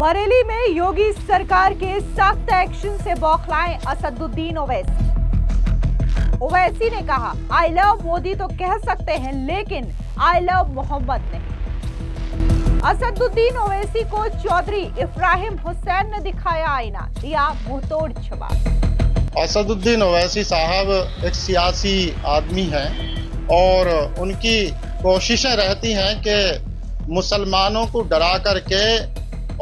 बरेली में योगी सरकार के सख्त एक्शन से बौखलाए असदुद्दीन ओवैसी। ओवैसी ने कहा, आई लव मोदी तो कह सकते हैं लेकिन आई लव मोहम्मद नहीं। असदुद्दीन ओवैसी को चौधरी इब्राहिम हुसैन ने दिखाया आईना, दिया मुंहतोड़ जवाब। असदुद्दीन ओवैसी साहब एक सियासी आदमी हैं और उनकी कोशिशें रहती हैं कि मुसलमानों को डरा करके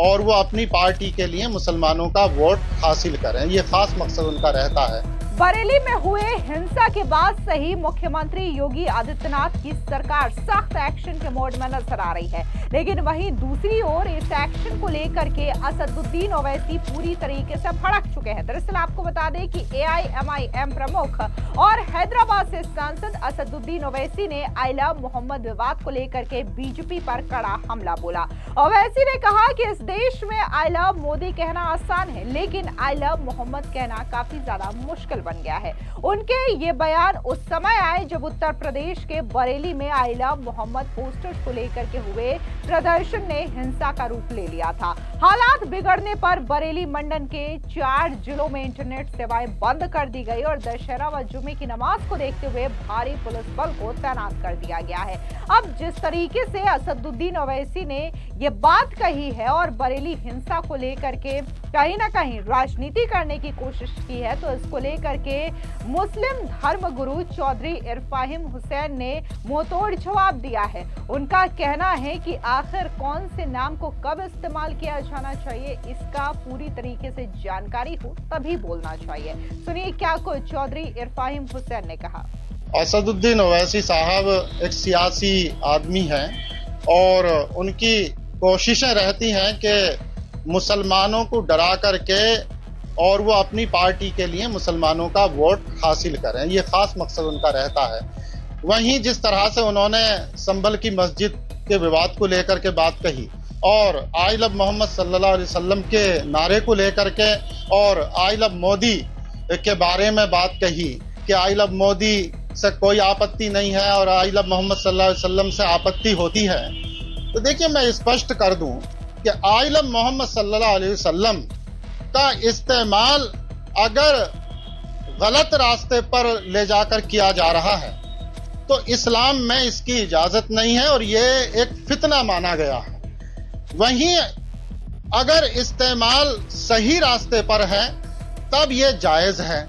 और वो अपनी पार्टी के लिए मुसलमानों का वोट हासिल करें, ये खास मकसद उनका रहता है। बरेली में हुए हिंसा के बाद से ही मुख्यमंत्री योगी आदित्यनाथ की सरकार सख्त एक्शन के मोड में नजर आ रही है, लेकिन वहीं दूसरी ओर इस एक्शन को लेकर के असदुद्दीन ओवैसी पूरी तरीके से भड़क चुके हैं। दरअसल आपको बता दें कि AIMIM प्रमुख और हैदराबाद से सांसद असदुद्दीन ओवैसी ने आई लव मोहम्मद विवाद को लेकर के बीजेपी पर कड़ा हमला बोला। ओवैसी ने कहा कि इस देश में आई लव मोदी कहना आसान है, लेकिन आई लव मोहम्मद कहना काफी ज्यादा मुश्किल बन गया है। उनके ये बयान उस समय आए जब उत्तर प्रदेश के बरेली में आई लव मोहम्मद पोस्टर्स को लेकर के हुए प्रदर्शन ने हिंसा का रूप ले लिया था। हालात बिगड़ने पर बरेली मंडल के 4 जिलों में इंटरनेट सेवाएं बंद कर दी गई और दशहरा व जुमे की नमाज को देखते हुए भारी पुलिस बल को तैनात कर दिया गया है। अब जिस तरीके से असदुद्दीन ओवैसी ने ये बात कही है और बरेली हिंसा को लेकर के कहीं ना कहीं राजनीति करने की कोशिश की है, तो इसको लेकर के मुस्लिम धर्म गुरु चौधरी इब्राहिम हुसैन ने मुंहतोड़ जवाब दिया है। उनका कहना है कि आखिर कौन से नाम को कब इस्तेमाल किया जाना चाहिए, इसका पूरी तरीके से जानकारी हो तभी बोलना चाहिए। सुनिए क्या कुछ चौधरी इब्राहिम हुसैन ने कहा। असदुद्दीन ओवैसी साहब एक सियासी आदमी हैं और उनकी कोशिशें रहती हैं कि मुसलमानों को डरा करके और वो अपनी पार्टी के लिए मुसलमानों का वोट हासिल करें, ये खास मकसद उनका रहता है। वहीं जिस तरह से उन्होंने संभल की मस्जिद के विवाद को लेकर के बात कही और आई लव मोहम्मद सल्लल्लाहु अलैहि वसल्लम के नारे को लेकर के और आई लव मोदी के बारे में बात कही कि आई लव मोदी से कोई आपत्ति नहीं है और आई लव मोहम्मद सल्लल्लाहु अलैहि वसल्लम से आपत्ति होती है। तो देखिए, मैं स्पष्ट कर दूं कि आई लव मोहम्मद सल्लल्लाहु अलैहि वसल्लम का इस्तेमाल अगर गलत रास्ते पर ले जाकर किया जा रहा है तो इस्लाम में इसकी इजाजत नहीं है और ये एक फितना माना गया है। वहीं अगर इस्तेमाल सही रास्ते पर है तब ये जायज है।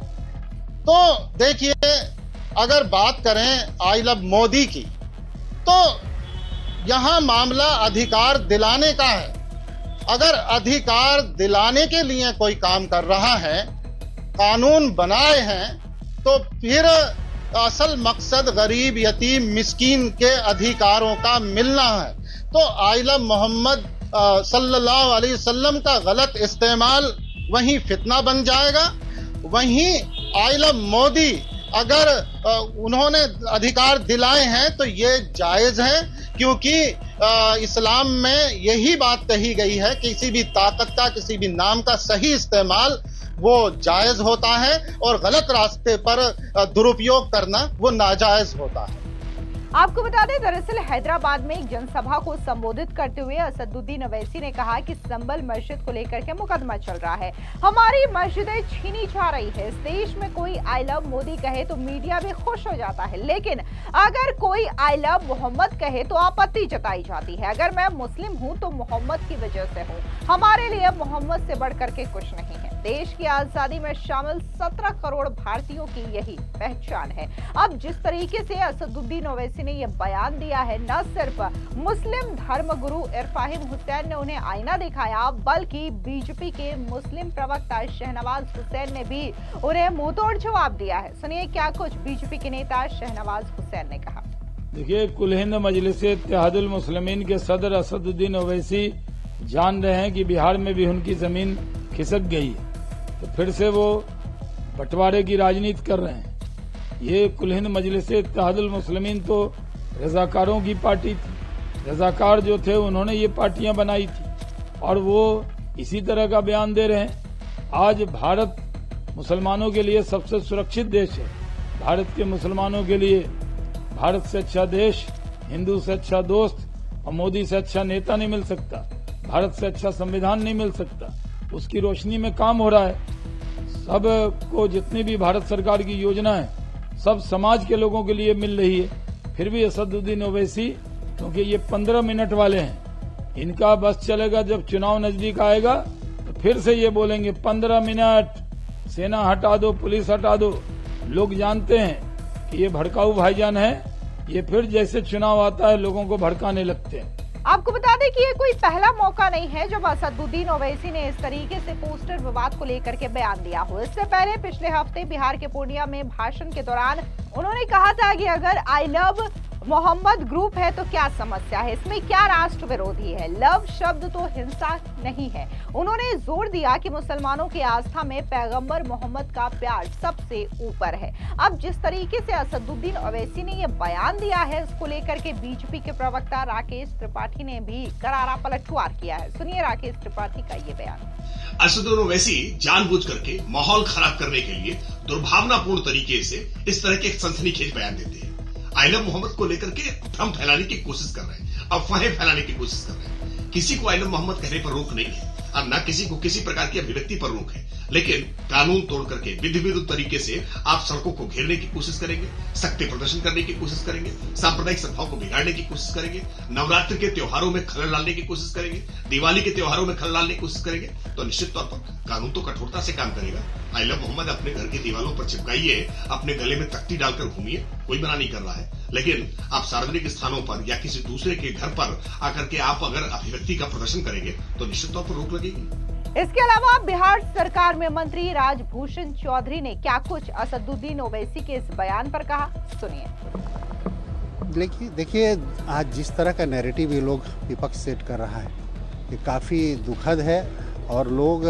तो देखिए, अगर बात करें आई लव मोदी की तो यहां मामला अधिकार दिलाने का है। अगर अधिकार दिलाने के लिए कोई काम कर रहा है, कानून बनाए हैं, तो फिर असल मकसद गरीब, यतीम, मिस्कीन के अधिकारों का मिलना है। तो आई लव मोहम्मद सल्लल्लाहु अलैहि वसल्लम का गलत इस्तेमाल वहीं फितना बन जाएगा। वहीं आई लव मोदी अगर उन्होंने अधिकार दिलाए हैं तो ये जायज है, क्योंकि इस्लाम में यही बात कही गई है कि किसी भी ताकत का, किसी भी नाम का सही इस्तेमाल वो जायज होता है और गलत रास्ते पर दुरुपयोग करना वो नाजायज होता है। आपको बता दें, दरअसल हैदराबाद में एक जनसभा को संबोधित करते हुए असदुद्दीन ओवैसी ने कहा कि संभल मस्जिद को लेकर के मुकदमा चल रहा है, हमारी मस्जिदें छीनी जा रही है। इस देश में कोई आई लव मोदी कहे तो मीडिया भी खुश हो जाता है, लेकिन अगर कोई आई लव मोहम्मद कहे तो आपत्ति जताई जाती है। अगर मैं मुस्लिम हूँ तो मोहम्मद की वजह से हूँ, हमारे लिए मोहम्मद से बढ़कर के कुछ नहीं है। देश की आजादी में शामिल 17 करोड़ भारतीयों की यही पहचान है। अब जिस तरीके से असदुद्दीन ओवैसी ने यह बयान दिया है, न सिर्फ मुस्लिम धर्म गुरु इब्राहिम हुसैन ने उन्हें आईना दिखाया, बल्कि बीजेपी के मुस्लिम प्रवक्ता शहनवाज हुसैन ने भी उन्हें मुंहतोड़ जवाब दिया है। सुनिए क्या कुछ बीजेपी के नेता शहनवाज हुसैन ने कहा। देखिए, कुल हिंद मजलिस इत्तेहादुल मुस्लिमीन के सदर असदुद्दीन ओवैसी जान रहे हैं कि बिहार में भी उनकी जमीन खिसक गई है, तो फिर से वो बंटवारे की राजनीति कर रहे हैं। ये कुल हिंद मजलिस इत्तेहादुल मुस्लिमीन तो रजाकारों की पार्टी थी। रजाकार जो थे उन्होंने ये पार्टियां बनाई थी और वो इसी तरह का बयान दे रहे हैं। आज भारत मुसलमानों के लिए सबसे सुरक्षित देश है। भारत के मुसलमानों के लिए भारत से अच्छा देश, हिंदू से अच्छा दोस्त और मोदी से अच्छा नेता नहीं मिल सकता। भारत से अच्छा संविधान नहीं मिल सकता। उसकी रोशनी में काम हो रहा है। सबको जितनी भी भारत सरकार की योजना है सब समाज के लोगों के लिए मिल रही है। फिर भी असदुद्दीन ओवैसी, क्योंकि ये 15 मिनट वाले हैं, इनका बस चलेगा जब चुनाव नजदीक आएगा तो फिर से ये बोलेंगे 15 मिनट, सेना हटा दो, पुलिस हटा दो। लोग जानते हैं कि ये भड़काऊ भाईजान है, ये फिर जैसे चुनाव आता है लोगों को भड़काने लगते हैं। आपको बता दें कि ये कोई पहला मौका नहीं है जब असदुद्दीन ओवैसी ने इस तरीके से पोस्टर विवाद को लेकर के बयान दिया हो। इससे पहले पिछले हफ्ते बिहार के पूर्णिया में भाषण के दौरान उन्होंने कहा था कि अगर आई लव मोहम्मद ग्रुप है तो क्या समस्या है, इसमें क्या राष्ट्र विरोधी है। लव शब्द तो हिंसा नहीं है। उन्होंने जोर दिया कि मुसलमानों की आस्था में पैगंबर मोहम्मद का प्यार सबसे ऊपर है। अब जिस तरीके से असदुद्दीन ओवैसी ने ये बयान दिया है, इसको लेकर के बीजेपी के प्रवक्ता राकेश त्रिपाठी ने भी करारा पलटवार किया है। सुनिए राकेश त्रिपाठी का ये बयान। असदुद्दीन ओवैसी जानबूझ करके माहौल खराब करने के लिए दुर्भावनापूर्ण तरीके से इस तरह के सनसनीखेज बयान देते हैं। आई लव मोहम्मद को लेकर के भ्रम फैलाने की कोशिश कर रहे हैं, अफवाहें फैलाने की कोशिश कर रहे हैं। किसी को आई लव मोहम्मद कहने पर रोक नहीं है और न किसी को किसी प्रकार की अभिव्यक्ति पर रोक है, लेकिन कानून तोड़ करके विधि विरुद्ध तरीके से आप सड़कों को घेरने की कोशिश करेंगे, शक्ति प्रदर्शन करने की कोशिश करेंगे, सांप्रदायिक सद्भाव को बिगाड़ने की कोशिश करेंगे, नवरात्रि के त्योहारों में खलल डालने की कोशिश करेंगे, दिवाली के त्योहारों में खलल डालने की कोशिश करेंगे, तो निश्चित तौर पर कानून तो कठोरता से काम करेगा। आई लव मोहम्मद अपने घर की दीवारों पर चिपकाइए, अपने गले में तख्ती डालकर घूमिए, कोई मना नहीं कर रहा है। लेकिन आप सार्वजनिक स्थानों पर या किसी दूसरे के घर पर आकर के आप अगर अभिव्यक्ति का प्रदर्शन करेंगे तो निश्चित तौर पर रोक लगेगी। इसके अलावा बिहार सरकार में मंत्री राजभूषण चौधरी ने क्या कुछ असदुद्दीन ओवैसी के इस बयान पर कहा, सुनिए। देखिए आज जिस तरह का नैरेटिव ये लोग विपक्ष सेट कर रहा है ये काफ़ी दुखद है और लोग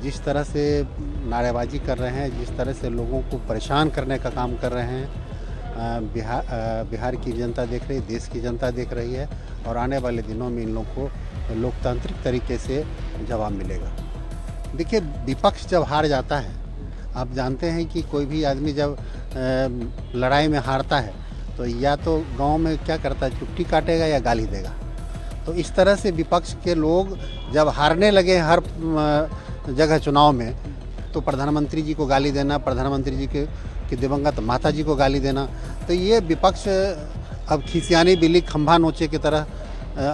जिस तरह से नारेबाजी कर रहे हैं, जिस तरह से लोगों को परेशान करने का काम कर रहे हैं, बिहार की जनता देख रही है, देश की जनता देख रही है और आने वाले दिनों में इन लोगों को लोकतांत्रिक तरीके से जवाब मिलेगा। देखिए विपक्ष जब हार जाता है, आप जानते हैं कि कोई भी आदमी जब लड़ाई में हारता है तो या तो गांव में क्या करता है, चुट्टी काटेगा या गाली देगा। तो इस तरह से विपक्ष के लोग जब हारने लगे हर जगह चुनाव में, तो प्रधानमंत्री जी को गाली देना, प्रधानमंत्री जी के दिवंगत माता जी को गाली देना, तो ये विपक्ष अब खिसियानी बिल्ली खंभा नोचे की तरह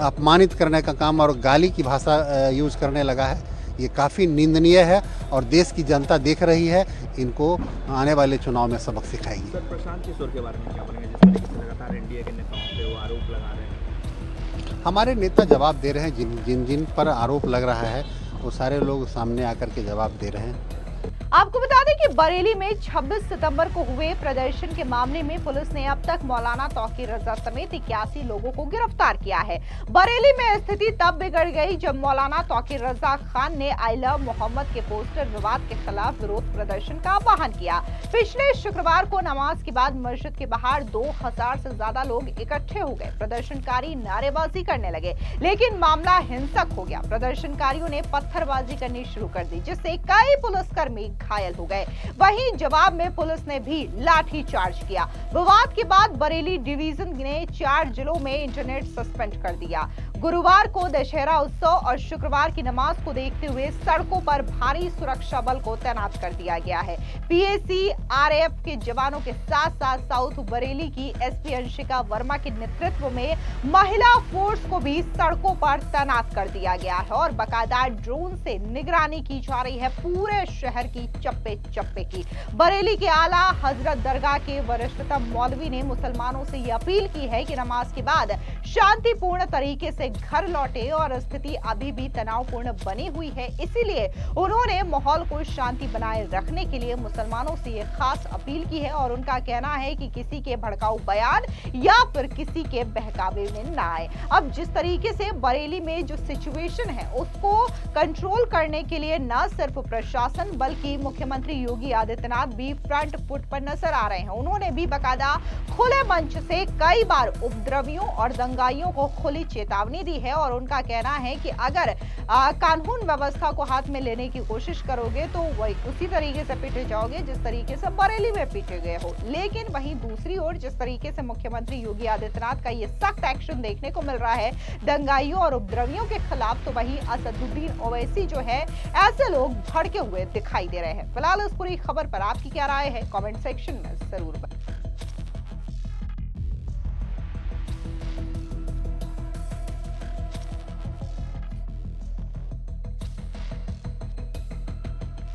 अपमानित करने का काम और गाली की भाषा यूज़ करने लगा है। ये काफ़ी निंदनीय है और देश की जनता देख रही है, इनको आने वाले चुनाव में सबक सिखाएगी। सर प्रशांत किशोर के बारे में क्या बोलेंगे, जिस तरीके से लगातार एनडीए के नेताओं पे वो आरोप लगा रहे हैं? हमारे नेता जवाब दे रहे हैं, जिन पर आरोप लग रहा है वो सारे लोग सामने आकर के जवाब दे रहे हैं। आपको बता दें कि बरेली में 26 सितंबर को हुए प्रदर्शन के मामले में पुलिस ने अब तक मौलाना तौकीर रजा समेत 81 लोगों को गिरफ्तार किया है। बरेली में स्थिति तब बिगड़ गई जब मौलाना तौकीर रजा खान ने आई लव मोहम्मद के पोस्टर विवाद के खिलाफ विरोध प्रदर्शन का आह्वान किया। पिछले शुक्रवार को नमाज के बाद मस्जिद के बाहर 2000 से ज्यादा लोग इकट्ठे हो गए। प्रदर्शनकारी नारेबाजी करने लगे, लेकिन मामला हिंसक हो गया। प्रदर्शनकारियों ने पत्थरबाजी करनी शुरू कर दी, जिससे कई पुलिसकर्मी घायल हो गए। वहीं जवाब में पुलिस ने भी लाठी चार्ज किया। विवाद के बाद बरेली डिवीजन ने 4 जिलों में इंटरनेट सस्पेंड कर दिया। गुरुवार को दशहरा उत्सव और शुक्रवार की नमाज को देखते हुए सड़कों पर भारी सुरक्षा बल को तैनात कर दिया गया है। पीएसी आरएएफ के जवानों के साथ साथ साउथ बरेली की एसपी अंशिका वर्मा के नेतृत्व में महिला फोर्स को भी सड़कों पर तैनात कर दिया गया है और बाकायदा ड्रोन से निगरानी की जा रही है पूरे शहर की चप्पे चप्पे की। बरेली के आला हजरत दरगाह के वरिष्ठतम मौलवी ने मुसलमानों से यह अपील की है कि नमाज के बाद शांतिपूर्ण तरीके से घर लौटे और स्थिति अभी भी तनावपूर्ण बनी हुई है, इसीलिए उन्होंने माहौल को शांति बनाए रखने के लिए मुसलमानों से यह खास अपील की है और उनका कहना है कि किसी के भड़काऊ बयान या फिर किसी के बहकावे में ना आए। अब जिस तरीके से बरेली में जो सिचुएशन है उसको कंट्रोल करने के लिए न सिर्फ प्रशासन बल्कि मुख्यमंत्री योगी आदित्यनाथ भी फ्रंट फुट पर नजर आ रहे हैं। उन्होंने भी बाकायदा खुले मंच से कई बार उपद्रवियों और दंगाइयों को खुली चेतावनी चेतावनी दी है और उनका कहना है कि अगर कानून व्यवस्था को हाथ में लेने की कोशिश करोगे तो वही उसी तरीके से पीटे जाओगे जिस तरीके से बरेली में पीटे गए हो। लेकिन वहीं दूसरी ओर जिस तरीके से मुख्यमंत्री योगी आदित्यनाथ का ये सख्त एक्शन देखने को मिल रहा है दंगाइयों और उपद्रवियों के खिलाफ, तो वहीं असदुद्दीन ओवैसी जो है ऐसे लोग भड़के हुए दिखाई दे रहे हैं। फिलहाल इस पूरी खबर पर आपकी क्या राय है कमेंट सेक्शन में जरूर बताएं।